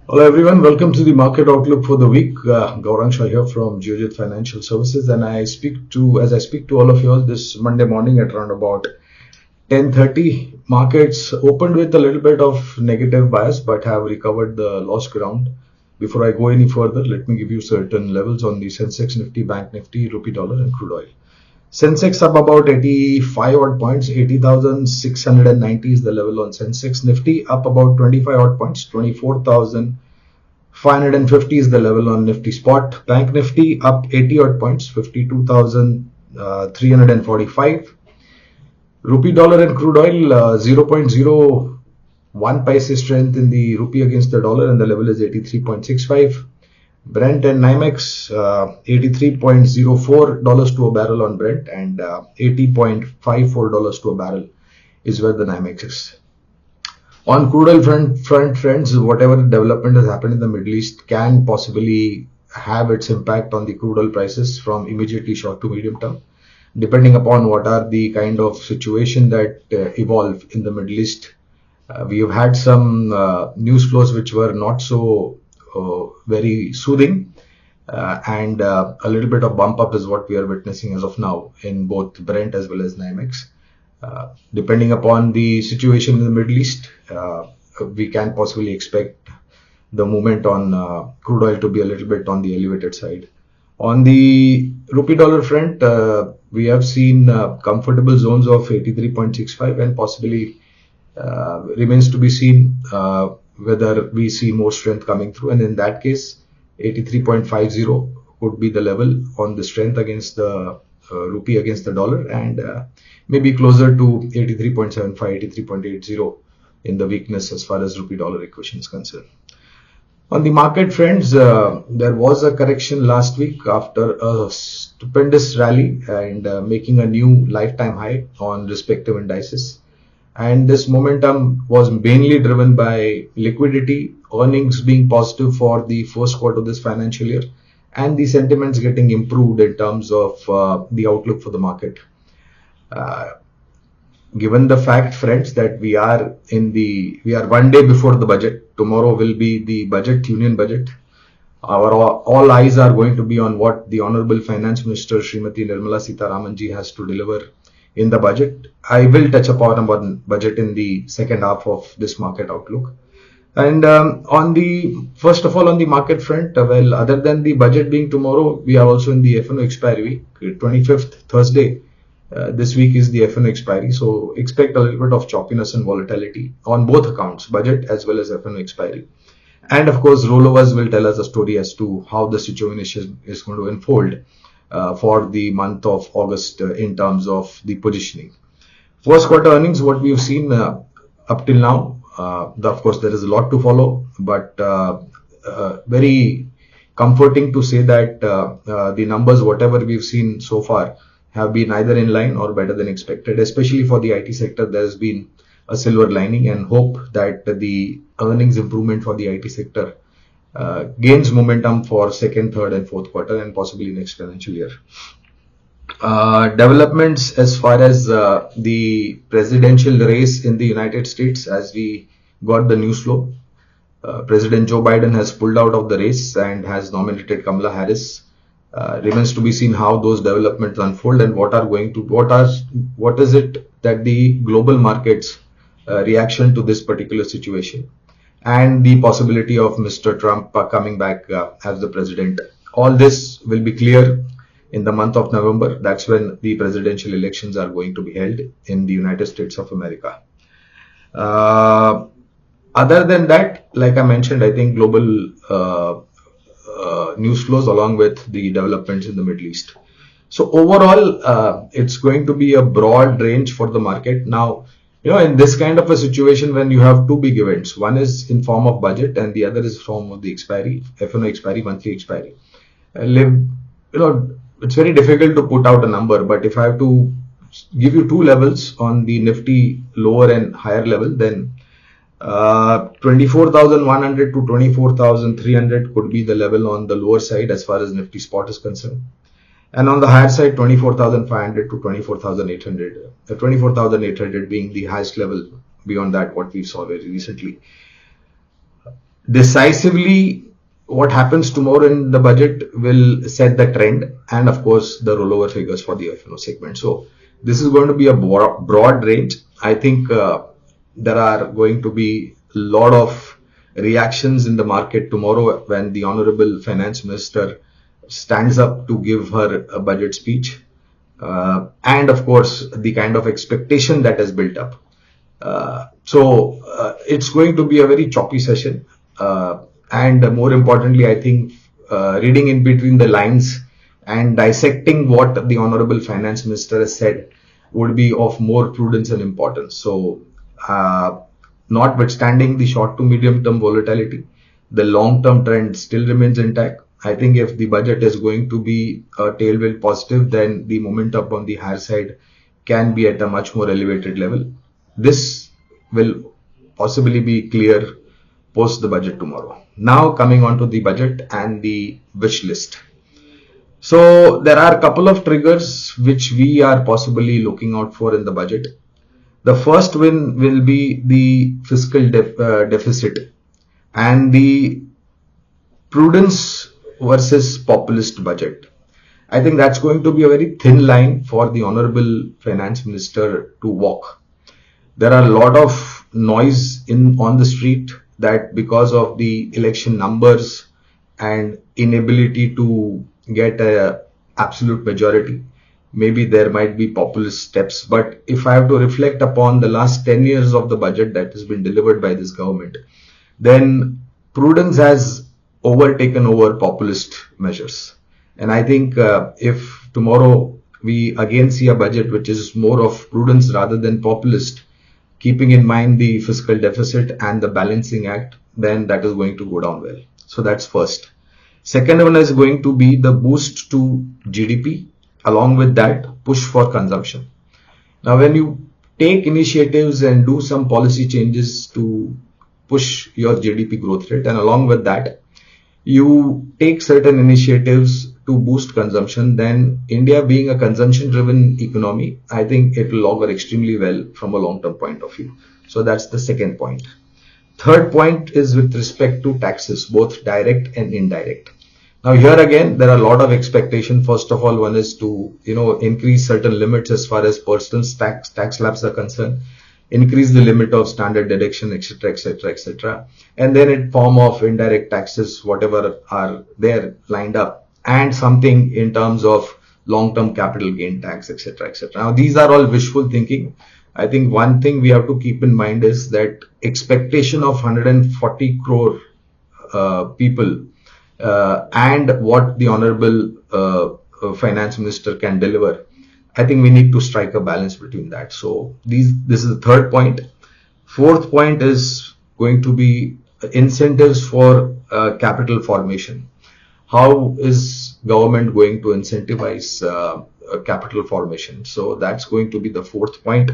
Hello everyone, welcome to the market outlook for the week. Gaurang Shah here from Geojit Financial Services, and as I speak to all of you all this Monday morning at around about 10:30. Markets opened with a little bit of negative bias, but have recovered the lost ground. Before I go any further, let me give you certain levels on the Sensex, Nifty, Bank Nifty, Rupee Dollar, and crude oil. Sensex up about 85 odd points, 80,690 is the level on Sensex. Nifty up about 25 odd points, 24,550 is the level on Nifty Spot. Bank Nifty up 80 odd points, 52,345. Rupee dollar and crude oil 0.01 paise strength in the rupee against the dollar, and the level is 83.65. Brent and NYMEX $83.04 to a barrel on Brent, and $80.54 to a barrel is where the NYMEX is. On crude oil front friends, whatever development has happened in the Middle East can possibly have its impact on the crude oil prices from immediately short to medium term, depending upon what are the kind of situation that evolve in the Middle East. We have had some news flows which were not so very soothing, and a little bit of bump up is what we are witnessing as of now in both Brent as well as NYMEX. Depending upon the situation in the Middle East, we can possibly expect the movement on crude oil to be a little bit on the elevated side. On the rupee dollar front, we have seen comfortable zones of 83.65, and possibly remains to be seen whether we see more strength coming through, and in that case 83.50 would be the level on the strength against the rupee against the dollar, and maybe closer to 83.75, 83.80 in the weakness as far as rupee dollar equation is concerned. On the market friends, there was a correction last week after a stupendous rally and making a new lifetime high on respective indices. And this momentum was mainly driven by liquidity, earnings being positive for the first quarter of this financial year, and the sentiments getting improved in terms of the outlook for the market. Given the fact, friends, that we are 1 day before the budget. Tomorrow will be the budget, union budget. All eyes are going to be on what the Honorable Finance Minister Srimati Nirmala Sitharaman ji has to deliver in the budget. I will touch upon budget in the second half of this market outlook. And first of all, on the market front, other than the budget being tomorrow, we are also in the F&O expiry week, 25th Thursday. This week is the F&O expiry, so expect a little bit of choppiness and volatility on both accounts, budget as well as F&O expiry. And of course, rollovers will tell us a story as to how the situation is going to unfold for the month of August in terms of the positioning. First quarter earnings, what we've seen up till now, of course there is a lot to follow, but very comforting to say that the numbers, whatever we've seen so far, have been either in line or better than expected. Especially for the IT sector, there has been a silver lining, and hope that the earnings improvement for the IT sector gains momentum for second, third and fourth quarter, and possibly next financial year. Developments as far as the presidential race in the United States, as we got the news flow, President Joe Biden has pulled out of the race and has nominated Kamala Harris. Remains to be seen how those developments unfold, and what is it that the global markets reaction to this particular situation, and the possibility of Mr. Trump coming back as the president. All this will be clear in the month of November. That's when the presidential elections are going to be held in the United States of America. Other than that, like I mentioned, I think global news flows along with the developments in the Middle East. So overall, it's going to be a broad range for the market. Now, in this kind of a situation, when you have two big events, one is in form of budget and the other is form of the expiry, F&O expiry, monthly expiry. It's very difficult to put out a number, but if I have to give you two levels on the Nifty lower and higher level, then 24,100 to 24,300 could be the level on the lower side as far as Nifty spot is concerned. And on the higher side, 24,500 to 24,800. 24,800 being the highest level. Beyond that, what we saw very recently. decisively, what happens tomorrow in the budget will set the trend, and of course the rollover figures for the F&O segment. So this is going to be a broad range. I think there are going to be a lot of reactions in the market tomorrow when the honorable finance minister stands up to give her a budget speech, and of course the kind of expectation that is built up. So it's going to be a very choppy session, and more importantly, I think reading in between the lines and dissecting what the honorable finance minister has said would be of more prudence and importance. So notwithstanding the short to medium term volatility, the long term trend still remains intact. I think if the budget is going to be a tailwind positive, then the momentum on the higher side can be at a much more elevated level. This will possibly be clear post the budget tomorrow. Now coming on to the budget and the wish list. So there are a couple of triggers which we are possibly looking out for in the budget. The first one will be the fiscal deficit and the prudence versus populist budget. I think that's going to be a very thin line for the honorable finance minister to walk. There are a lot of noise on the street that because of the election numbers and inability to get a absolute majority, maybe there might be populist steps. But if I have to reflect upon the last 10 years of the budget that has been delivered by this government, then prudence has overtaken over populist measures. And I think if tomorrow we again see a budget which is more of prudence rather than populist, keeping in mind the fiscal deficit and the balancing act, then that is going to go down well. So that's first. Second one is going to be the boost to GDP. Along with that, push for consumption. Now, when you take initiatives and do some policy changes to push your GDP growth rate, and along with that, you take certain initiatives to boost consumption, then India being a consumption driven economy, I think it will augur extremely well from a long term point of view. So that's the second point. Third point is with respect to taxes, both direct and indirect. Now here again, there are a lot of expectation. First of all, one is to, increase certain limits as far as personal tax slabs are concerned, increase the limit of standard deduction, etc., etc., etc., and then in form of indirect taxes, whatever are there lined up, and something in terms of long-term capital gain tax, etc., etc. Now these are all wishful thinking. I think one thing we have to keep in mind is that expectation of 140 crore people and what the honorable finance minister can deliver, I think we need to strike a balance between that. So this is the third point. Fourth point is going to be incentives for capital formation. How is government going to incentivize capital formation? So that's going to be the fourth point.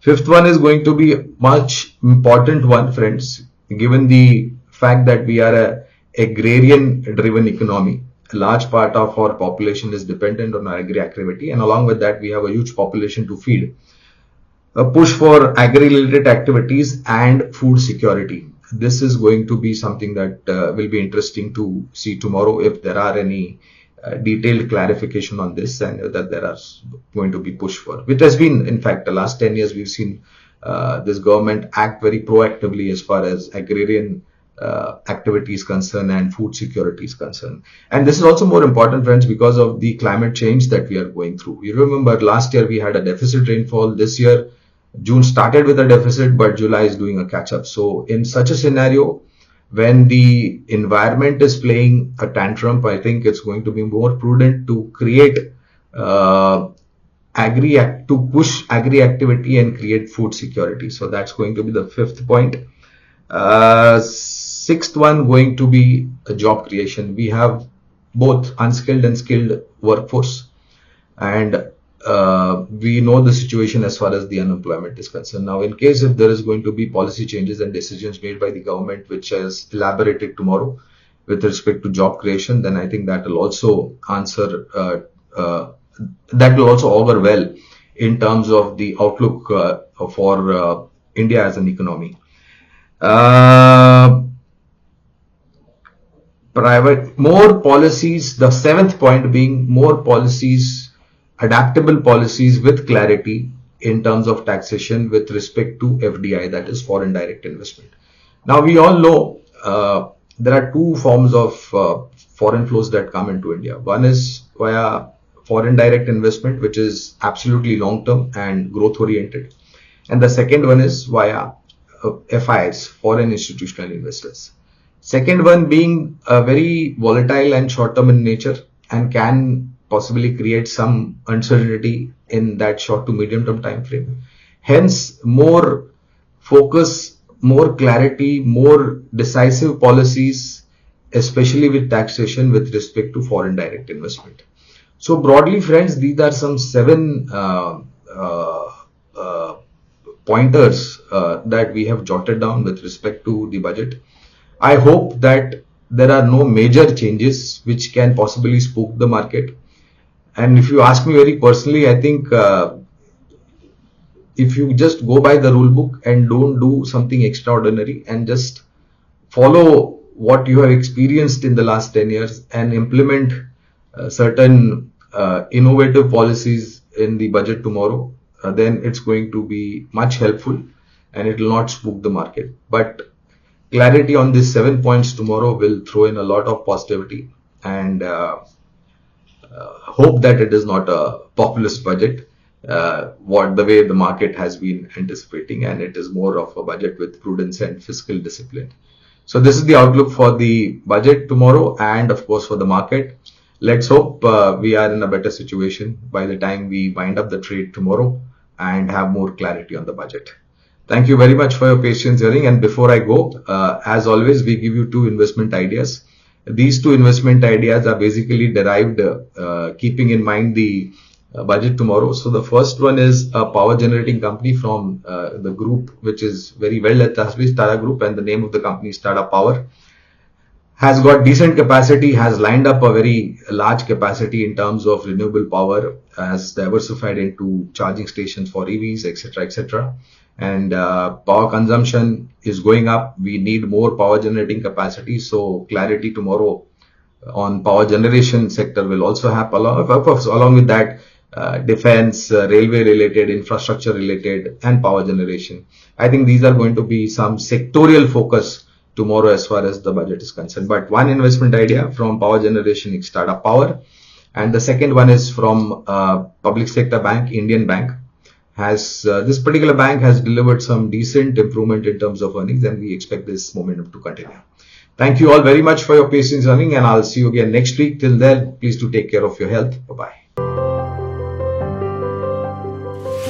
Fifth one is going to be a much important one, friends, given the fact that we are a agrarian driven economy. A large part of our population is dependent on agri activity, and along with that we have a huge population to feed. A push for agri related activities and food security. This is going to be something that will be interesting to see tomorrow if there are any detailed clarification on this, and that there are going to be push for, which has been, in fact, the last 10 years we've seen this government act very proactively as far as agrarian activity is concerned and food security is concerned. And this is also more important, friends, because of the climate change that we are going through. You remember last year we had a deficit rainfall. This year June started with a deficit, but July is doing a catch up. So in such a scenario, when the environment is playing a tantrum, I think it's going to be more prudent to create to push agri activity and create food security. So that's going to be the fifth point. Sixth one going to be a job creation. We have both unskilled and skilled workforce, and we know the situation as far as the unemployment is concerned. Now, in case if there is going to be policy changes and decisions made by the government, which is elaborated tomorrow with respect to job creation, then I think that will also answer, that will also augur well in terms of the outlook for India as an economy. more policies, the seventh point being more policies, adaptable policies with clarity in terms of taxation with respect to FDI, that is foreign direct investment. Now we all know there are two forms of foreign flows that come into India. One is via foreign direct investment, which is absolutely long term and growth oriented. And the second one is via FIs, foreign institutional investors. Second one being very volatile and short term in nature and can possibly create some uncertainty in that short to medium term time frame. Hence, more focus, more clarity, more decisive policies, especially with taxation with respect to foreign direct investment. So broadly, friends, these are some seven pointers that we have jotted down with respect to the budget. I hope that there are no major changes which can possibly spook the market. And if you ask me very personally, I think if you just go by the rule book and don't do something extraordinary and just follow what you have experienced in the last 10 years and implement certain innovative policies in the budget tomorrow, then it's going to be much helpful and it will not spook the market. But clarity on these 7 points tomorrow will throw in a lot of positivity, and hope that it is not a populist budget, what the way the market has been anticipating, and it is more of a budget with prudence and fiscal discipline. So this is the outlook for the budget tomorrow and of course for the market. Let's hope we are in a better situation by the time we wind up the trade tomorrow and have more clarity on the budget. Thank you very much for your patience hearing. And before I go, as always, we give you two investment ideas. These two investment ideas are basically derived keeping in mind the budget tomorrow. So the first one is a power generating company from the group which is very well established, Tata Group, and the name of the company is Tata Power. Has got decent capacity, has lined up a very large capacity in terms of renewable power, has diversified into charging stations for EVs, etc., etc. And power consumption is going up. We need more power generating capacity. So clarity tomorrow on power generation sector will also happen. Along with that, defense, railway related, infrastructure related, and power generation. I think these are going to be some sectorial focus tomorrow as far as the budget is concerned. But one investment idea from power generation is Tata Power, and the second one is from public sector bank, Indian Bank. This particular bank has delivered some decent improvement in terms of earnings, and we expect this momentum to continue. Thank you all very much for your patience, and I'll see you again next week. Till then, please do take care of your health. Bye-bye.